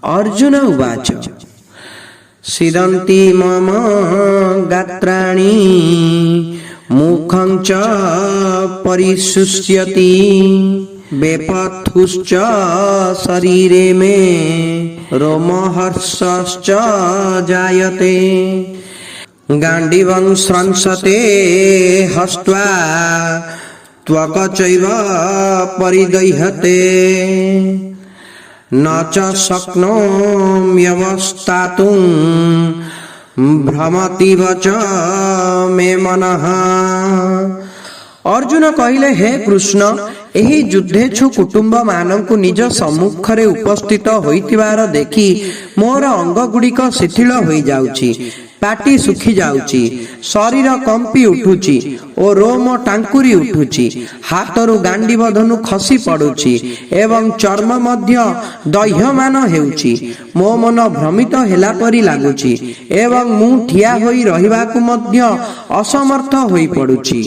अर्जुन उवाच सीदन्ति मम गात्राणि मुखं च परिशुष्यति वेपथुश्च शरीरे मे रोमहर्षश्च जायते गाण्डीवं स्रंसते हस्त्वा त्वक चैव परिदह्यते न च शक्नोम्यवस्थातुं भ्रमतीव च मे मनः। अर्जुन कहिले हे कृष्ण एही युद्धेच्छु कुटुंब मानंकु निज सम्मुखरे उपस्थित होइतिबार देखि मोर अंग गुड़िक शिथिल होई जाउछि, पाटी सुखी जाउछि, शरीर कंपी उठुछि ओ रोम टांकुरी उठुछि, हाथरु गांडीव धनु खसी पडुछि एवं चर्म मध्य दह्यमान हेउछि। मो मन भ्रमित हेला परि लागुछि एवं मु ठिया होई रहिबाकु मध्य असमर्थ होई पडुछि।